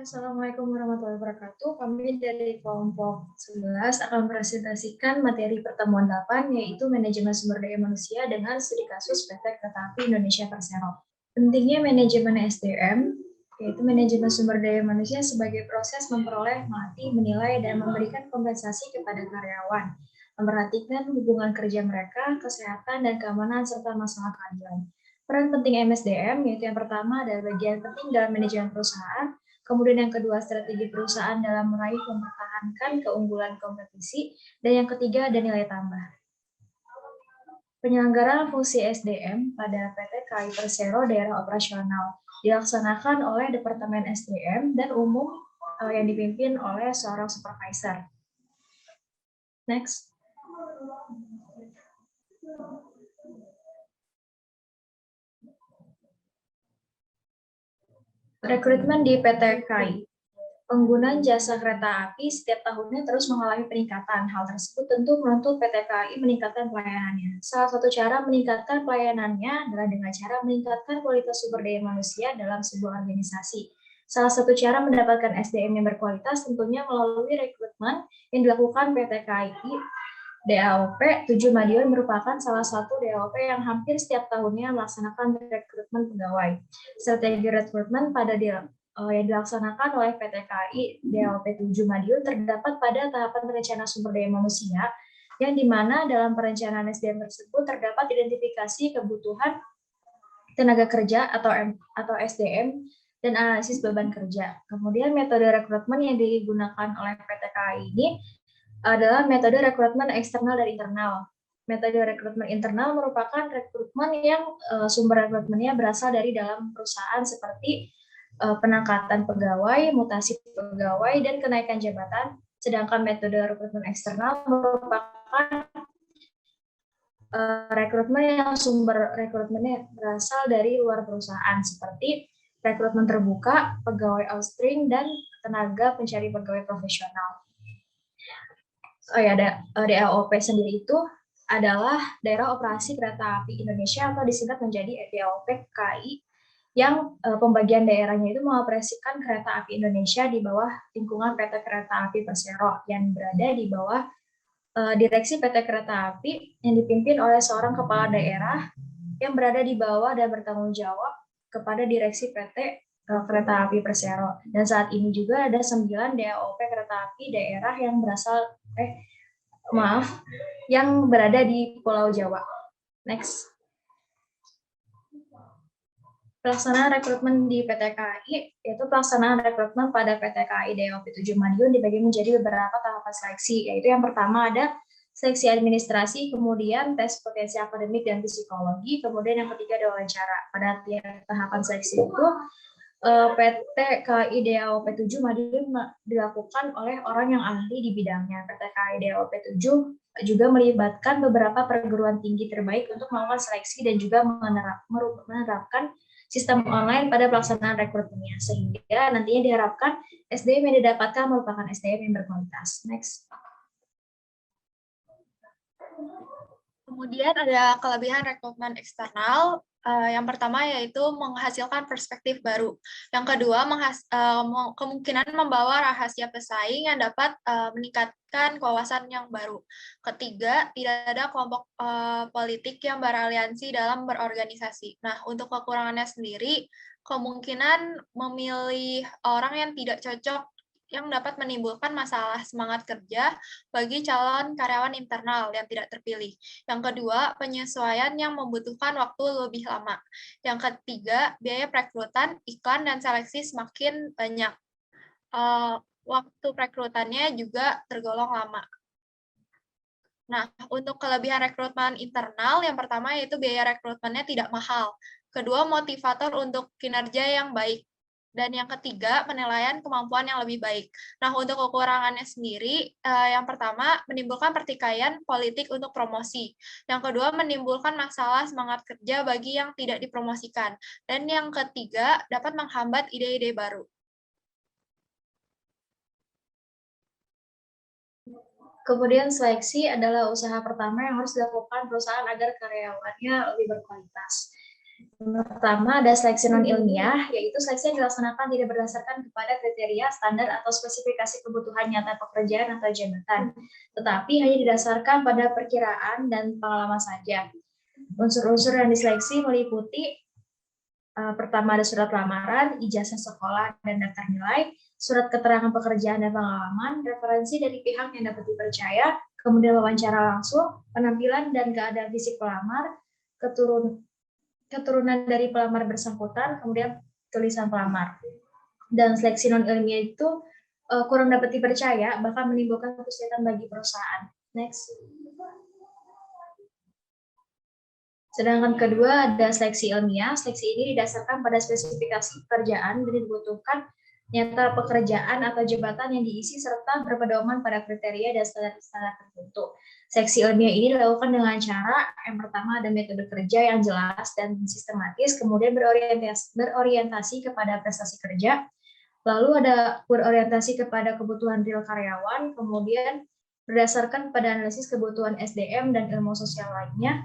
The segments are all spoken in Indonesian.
Assalamualaikum warahmatullahi wabarakatuh. Kami dari kelompok 11 akan mempresentasikan materi pertemuan 8, yaitu manajemen sumber daya manusia dengan studi kasus PT Kereta Api Indonesia Persero. Pentingnya manajemen SDM, yaitu manajemen sumber daya manusia sebagai proses memperoleh, melatih, menilai, dan memberikan kompensasi kepada karyawan, memperhatikan hubungan kerja mereka, kesehatan, dan keamanan, serta masalah keadilan. Peran penting MSDM, yaitu yang pertama adalah bagian penting dalam manajemen perusahaan. Kemudian yang kedua, strategi perusahaan dalam meraih mempertahankan keunggulan kompetisi. Dan yang ketiga, ada nilai tambah. Penyelenggaraan fungsi SDM pada PT KAI Persero daerah operasional dilaksanakan oleh Departemen SDM dan umum yang dipimpin oleh seorang supervisor. Next. Rekrutmen di PT KAI. Penggunaan jasa kereta api setiap tahunnya terus mengalami peningkatan. Hal tersebut tentu menuntut PT KAI meningkatkan pelayanannya. Salah satu cara meningkatkan pelayanannya adalah dengan cara meningkatkan kualitas sumber daya manusia dalam sebuah organisasi. Salah satu cara mendapatkan SDM yang berkualitas tentunya melalui rekrutmen yang dilakukan PT KAI. DAOP 7 Madiun merupakan salah satu DAOP yang hampir setiap tahunnya melaksanakan rekrutmen pegawai. Strategi rekrutmen yang dilaksanakan oleh PT KAI DAOP 7 Madiun terdapat pada tahapan perencanaan sumber daya manusia, yang dimana dalam perencanaan SDM tersebut terdapat identifikasi kebutuhan tenaga kerja atau SDM dan analisis beban kerja. Kemudian metode rekrutmen yang digunakan oleh PT KAI ini adalah metode rekrutmen eksternal dan internal. Metode rekrutmen internal merupakan rekrutmen yang sumber rekrutmennya berasal dari dalam perusahaan seperti penangkatan pegawai, mutasi pegawai, dan kenaikan jabatan. Sedangkan metode rekrutmen eksternal merupakan rekrutmen yang sumber rekrutmennya berasal dari luar perusahaan seperti rekrutmen terbuka, pegawai outsourcing, dan tenaga pencari pegawai profesional. DAOP sendiri itu adalah Daerah Operasi Kereta Api Indonesia atau disingkat menjadi DAOP KAI, yang pembagian daerahnya itu mengoperasikan kereta api Indonesia di bawah lingkungan PT Kereta Api Persero yang berada di bawah direksi PT Kereta Api yang dipimpin oleh seorang kepala daerah yang berada di bawah dan bertanggung jawab kepada direksi PT Kereta Api Persero. Dan saat ini juga ada 9 DAOP kereta api daerah yang yang berada di Pulau Jawa. Next. Pelaksanaan rekrutmen di PT KAI, yaitu pelaksanaan rekrutmen pada PT KAI DAOP 7 Madiun dibagi menjadi beberapa tahapan seleksi, yaitu yang pertama ada seleksi administrasi, kemudian tes potensi akademik dan psikologi, kemudian yang ketiga ada wawancara. Pada tahapan seleksi itu, PT KAI DAOP 7 Madiun dilakukan oleh orang yang ahli di bidangnya. PT KAI DAOP 7 juga melibatkan beberapa perguruan tinggi terbaik untuk melakukan seleksi dan juga menerapkan sistem online pada pelaksanaan rekrutmennya, sehingga nantinya diharapkan SDM yang didapatkan merupakan SDM yang berkualitas. Next. Kemudian ada kelebihan rekrutmen eksternal. Yang pertama yaitu menghasilkan perspektif baru. Yang kedua, kemungkinan membawa rahasia pesaing yang dapat meningkatkan kewawasan yang baru. Ketiga, tidak ada kelompok politik yang beraliansi dalam berorganisasi. Nah, untuk kekurangannya sendiri, kemungkinan memilih orang yang tidak cocok yang dapat menimbulkan masalah semangat kerja bagi calon karyawan internal yang tidak terpilih. Yang kedua, penyesuaian yang membutuhkan waktu lebih lama. Yang ketiga, biaya perekrutan, iklan, dan seleksi semakin banyak. Waktu perekrutannya juga tergolong lama. Nah, untuk kelebihan rekrutmen internal, yang pertama yaitu biaya rekrutmennya tidak mahal. Kedua, motivator untuk kinerja yang baik. Dan yang ketiga, penilaian kemampuan yang lebih baik. Nah, untuk kekurangannya sendiri, yang pertama, menimbulkan pertikaian politik untuk promosi. Yang kedua, menimbulkan masalah semangat kerja bagi yang tidak dipromosikan. Dan yang ketiga, dapat menghambat ide-ide baru. Kemudian seleksi adalah usaha pertama yang harus dilakukan perusahaan agar karyawannya lebih berkualitas. Pertama, ada seleksi non-ilmiah, yaitu seleksi yang dilaksanakan tidak berdasarkan kepada kriteria, standar, atau spesifikasi kebutuhan nyata pekerjaan atau jabatan, tetapi hanya didasarkan pada perkiraan dan pengalaman saja. Unsur-unsur yang diseleksi meliputi pertama ada surat lamaran, ijazah sekolah dan daftar nilai, surat keterangan pekerjaan dan pengalaman, referensi dari pihak yang dapat dipercaya, kemudian wawancara langsung, penampilan dan keadaan fisik pelamar, keturunan dari pelamar bersangkutan, kemudian tulisan pelamar. Dan seleksi non-ilmiah itu kurang dapat dipercaya, bahkan menimbulkan kesulitan bagi perusahaan. Next. Sedangkan kedua ada seleksi ilmiah. Seleksi ini didasarkan pada spesifikasi pekerjaan dan dibutuhkan nyata pekerjaan atau jabatan yang diisi serta berpedoman pada kriteria dan standar tertentu. Seleksi ilmiah ini dilakukan dengan cara yang pertama ada metode kerja yang jelas dan sistematis, kemudian berorientasi kepada prestasi kerja, lalu ada berorientasi kepada kebutuhan real karyawan, kemudian berdasarkan pada analisis kebutuhan SDM dan ilmu sosial lainnya,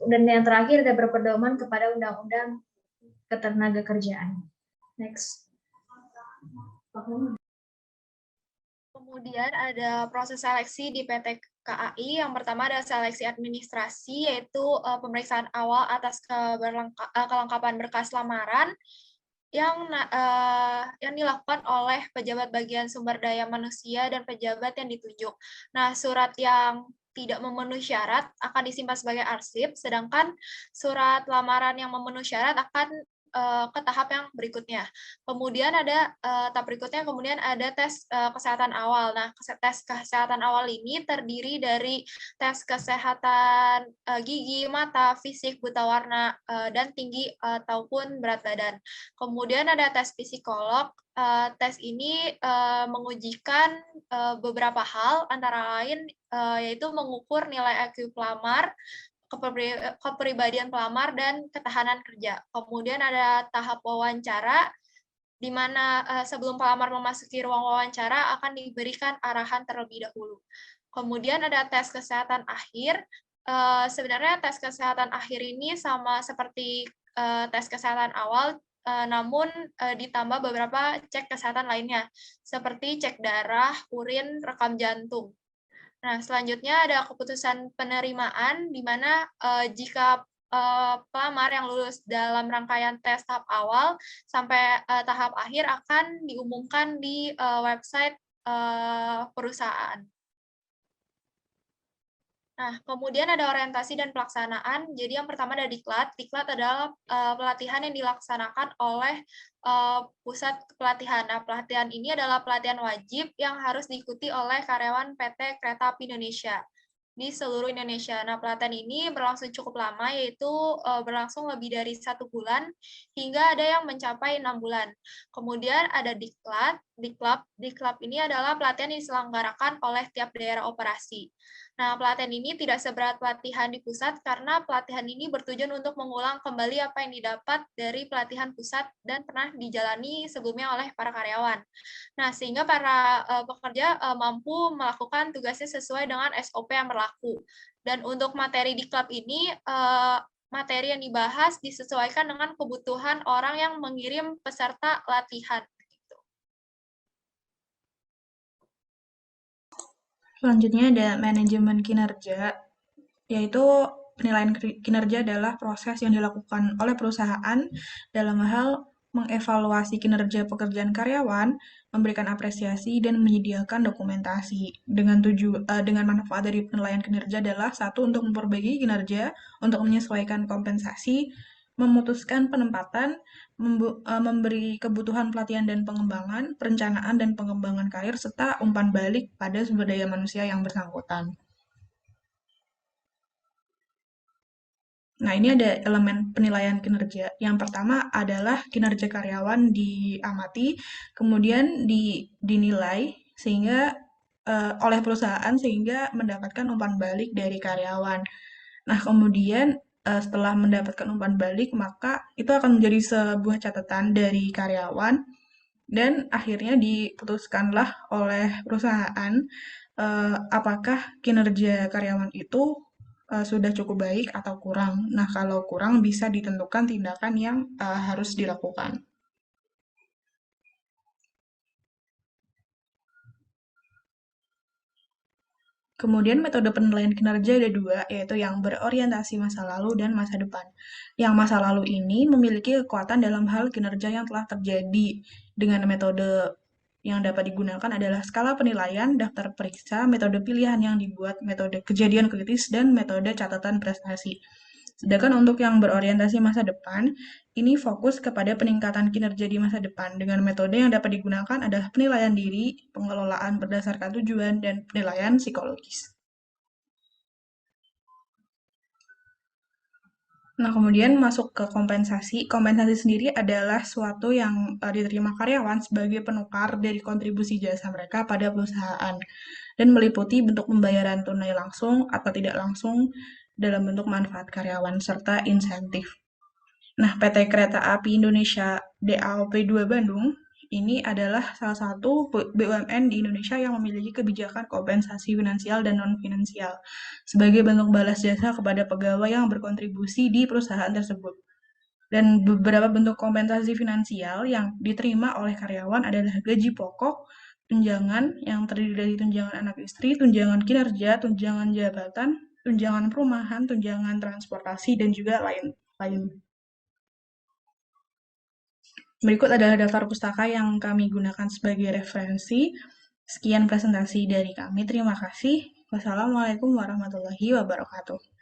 dan yang terakhir ada berpedoman kepada undang-undang ketenagakerjaan. Next. Kemudian ada proses seleksi di PT KAI. Yang pertama ada seleksi administrasi, yaitu pemeriksaan awal atas kelengkapan berkas lamaran yang dilakukan oleh pejabat bagian sumber daya manusia dan pejabat yang ditunjuk. Nah, surat yang tidak memenuhi syarat akan disimpan sebagai arsip, sedangkan surat lamaran yang memenuhi syarat akan ke tahap yang berikutnya. Kemudian ada tahap berikutnya, kemudian ada tes kesehatan awal. Nah, tes kesehatan awal ini terdiri dari tes kesehatan gigi, mata, fisik, buta warna, dan tinggi ataupun berat badan. Kemudian ada tes psikolog. Tes ini mengujikan beberapa hal, antara lain yaitu mengukur nilai IQ pelamar, kepribadian pelamar, dan ketahanan kerja. Kemudian ada tahap wawancara, di mana sebelum pelamar memasuki ruang wawancara akan diberikan arahan terlebih dahulu. Kemudian ada tes kesehatan akhir. Sebenarnya tes kesehatan akhir ini sama seperti tes kesehatan awal, namun ditambah beberapa cek kesehatan lainnya, seperti cek darah, urin, rekam jantung. Nah, selanjutnya ada keputusan penerimaan, di mana jika pelamar yang lulus dalam rangkaian tes tahap awal sampai tahap akhir akan diumumkan di website perusahaan. Nah, kemudian ada orientasi dan pelaksanaan. Jadi yang pertama ada diklat. Diklat adalah pelatihan yang dilaksanakan oleh pusat pelatihan. Nah, pelatihan ini adalah pelatihan wajib yang harus diikuti oleh karyawan PT Kereta Api Indonesia di seluruh Indonesia. Nah, pelatihan ini berlangsung cukup lama, yaitu berlangsung lebih dari 1 bulan, hingga ada yang mencapai 6 bulan. Kemudian ada diklat. Diklat ini adalah pelatihan yang diselenggarakan oleh tiap daerah operasi. Nah, pelatihan ini tidak seberat pelatihan di pusat karena pelatihan ini bertujuan untuk mengulang kembali apa yang didapat dari pelatihan pusat dan pernah dijalani sebelumnya oleh para karyawan. Nah, sehingga para pekerja mampu melakukan tugasnya sesuai dengan SOP yang berlaku. Dan untuk materi di klub ini, materi yang dibahas disesuaikan dengan kebutuhan orang yang mengirim peserta latihan. Selanjutnya ada manajemen kinerja, yaitu penilaian kinerja adalah proses yang dilakukan oleh perusahaan dalam hal mengevaluasi kinerja pekerjaan karyawan, memberikan apresiasi, dan menyediakan dokumentasi. Dengan manfaat dari penilaian kinerja adalah satu, untuk memperbaiki kinerja, untuk menyesuaikan kompensasi, memutuskan penempatan, memberi kebutuhan pelatihan dan pengembangan, perencanaan dan pengembangan karir, serta umpan balik pada sumber daya manusia yang bersangkutan. Nah, ini ada elemen penilaian kinerja. Yang pertama adalah kinerja karyawan diamati, kemudian dinilai sehingga oleh perusahaan sehingga mendapatkan umpan balik dari karyawan. Nah, kemudian setelah mendapatkan umpan balik, maka itu akan menjadi sebuah catatan dari karyawan dan akhirnya diputuskanlah oleh perusahaan apakah kinerja karyawan itu sudah cukup baik atau kurang. Nah, kalau kurang bisa ditentukan tindakan yang harus dilakukan. Kemudian metode penilaian kinerja ada dua, yaitu yang berorientasi masa lalu dan masa depan. Yang masa lalu ini memiliki kekuatan dalam hal kinerja yang telah terjadi. Dengan metode yang dapat digunakan adalah skala penilaian, daftar periksa, metode pilihan yang dibuat, metode kejadian kritis, dan metode catatan prestasi. Sedangkan untuk yang berorientasi masa depan, ini fokus kepada peningkatan kinerja di masa depan. Dengan metode yang dapat digunakan adalah penilaian diri, pengelolaan berdasarkan tujuan, dan penilaian psikologis. Nah, kemudian masuk ke kompensasi. Kompensasi sendiri adalah suatu yang diterima karyawan sebagai penukar dari kontribusi jasa mereka pada perusahaan dan meliputi bentuk pembayaran tunai langsung atau tidak langsung dalam bentuk manfaat karyawan serta insentif. Nah, PT Kereta Api Indonesia DAOP 2 Bandung ini adalah salah satu BUMN di Indonesia yang memiliki kebijakan kompensasi finansial dan non-finansial sebagai bentuk balas jasa kepada pegawai yang berkontribusi di perusahaan tersebut. Dan beberapa bentuk kompensasi finansial yang diterima oleh karyawan adalah gaji pokok, tunjangan yang terdiri dari tunjangan anak istri, tunjangan kinerja, tunjangan jabatan, tunjangan perumahan, tunjangan transportasi, dan juga lain-lain. Berikut adalah daftar pustaka yang kami gunakan sebagai referensi. Sekian presentasi dari kami. Terima kasih. Wassalamualaikum warahmatullahi wabarakatuh.